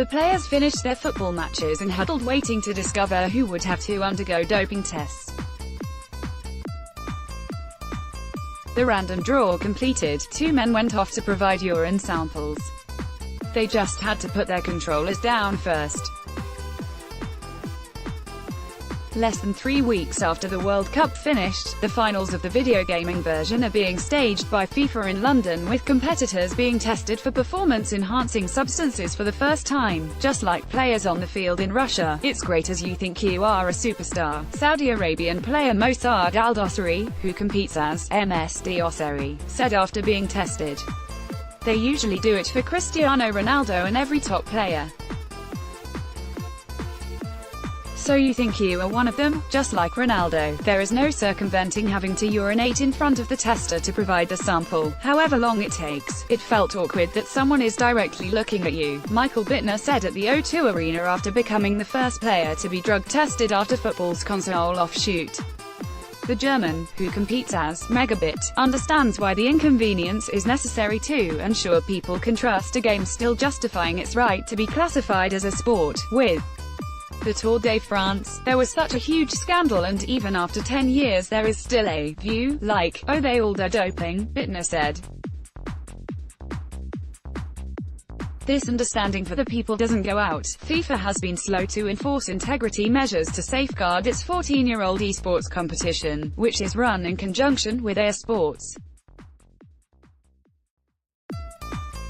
The players finished their football matches and huddled waiting to discover who would have to undergo doping tests. The random draw completed, 2 men went off to provide urine samples. They just had to put their controllers down first. Less than 3 weeks after the World Cup finished, the finals of the video gaming version are being staged by FIFA in London, with competitors being tested for performance-enhancing substances for the first time. Just like players on the field in Russia, it's great as you think you are a superstar. Saudi Arabian player Mossad Al-Dossari, who competes as MS Dossari, said after being tested. They usually do it for Cristiano Ronaldo and every top player. So you think you are one of them? Just like Ronaldo, there is no circumventing having to urinate in front of the tester to provide the sample, however long it takes. It felt awkward that someone is directly looking at you, Michael Bittner said at the O2 Arena after becoming the first player to be drug tested after football's console offshoot. The German, who competes as Megabit, understands why the inconvenience is necessary to ensure people can trust a game still justifying its right to be classified as a sport. With the Tour de France, there was such a huge scandal, and even after 10 years there is still a view, like, oh they all do doping, Bittner said. This understanding for the people doesn't go out. FIFA has been slow to enforce integrity measures to safeguard its 14-year-old esports competition, which is run in conjunction with EA Sports.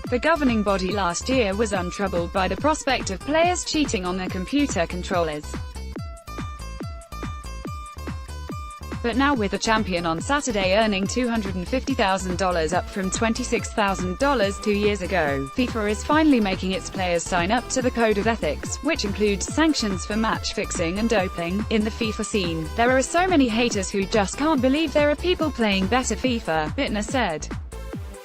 The governing body last year was untroubled by the prospect of players cheating on their computer controllers. But now, with the champion on Saturday earning $250,000 up from $26,000 2 years ago, FIFA is finally making its players sign up to the Code of Ethics, which includes sanctions for match fixing and doping. In the FIFA scene, there are so many haters who just can't believe there are people playing better FIFA, Bittner said.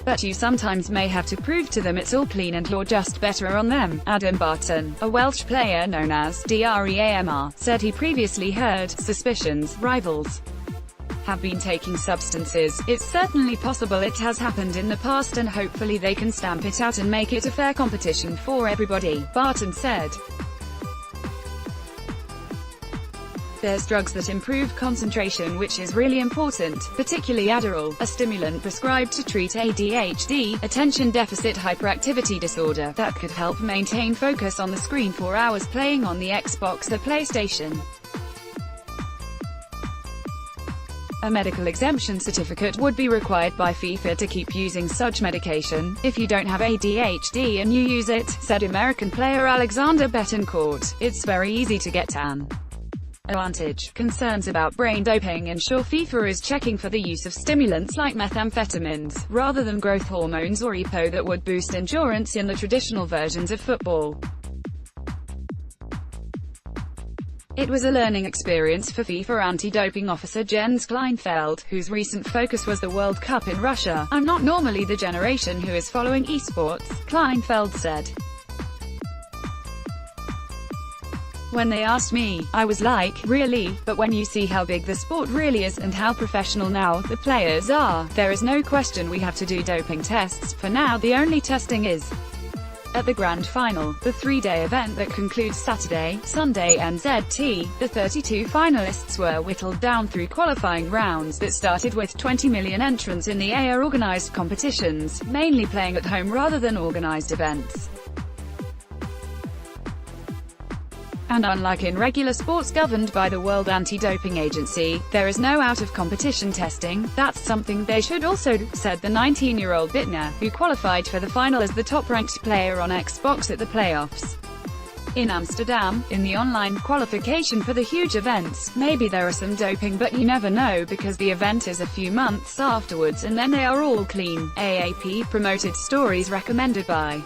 But you sometimes may have to prove to them it's all clean and you're just better on them. Adam Barton, a Welsh player known as DREAMR, said he previously heard suspicions rivals have been taking substances. It's certainly possible it has happened in the past, and hopefully they can stamp it out and make it a fair competition for everybody, Barton said. There's drugs that improve concentration, which is really important, particularly Adderall, a stimulant prescribed to treat ADHD, attention deficit hyperactivity disorder, that could help maintain focus on the screen 4 hours playing on the Xbox or PlayStation. A medical exemption certificate would be required by FIFA to keep using such medication. If you don't have ADHD and you use it, said American player Alexander Betancourt, it's very easy to get an advantage. Concerns about brain doping ensure FIFA is checking for the use of stimulants like methamphetamines, rather than growth hormones or EPO that would boost endurance in the traditional versions of football. It was a learning experience for FIFA anti-doping officer Jens Kleinfeld, whose recent focus was the World Cup in Russia. I'm not normally the generation who is following esports, Kleinfeld said. When they asked me, I was like, really? But when you see how big the sport really is, and how professional now the players are, there is no question we have to do doping tests. For now the only testing is at the Grand Final, the 3-day event that concludes Saturday, Sunday and ZT. The 32 finalists were whittled down through qualifying rounds that started with 20 million entrants in the EA-organized competitions, mainly playing at home rather than organized events. And unlike in regular sports governed by the World Anti-Doping Agency, there is no out-of-competition testing. That's something they should also do, said the 19-year-old Bittner, who qualified for the final as the top-ranked player on Xbox at the playoffs in Amsterdam. In the online qualification for the huge events, maybe there are some doping, but you never know because the event is a few months afterwards and then they are all clean. AAP promoted stories recommended by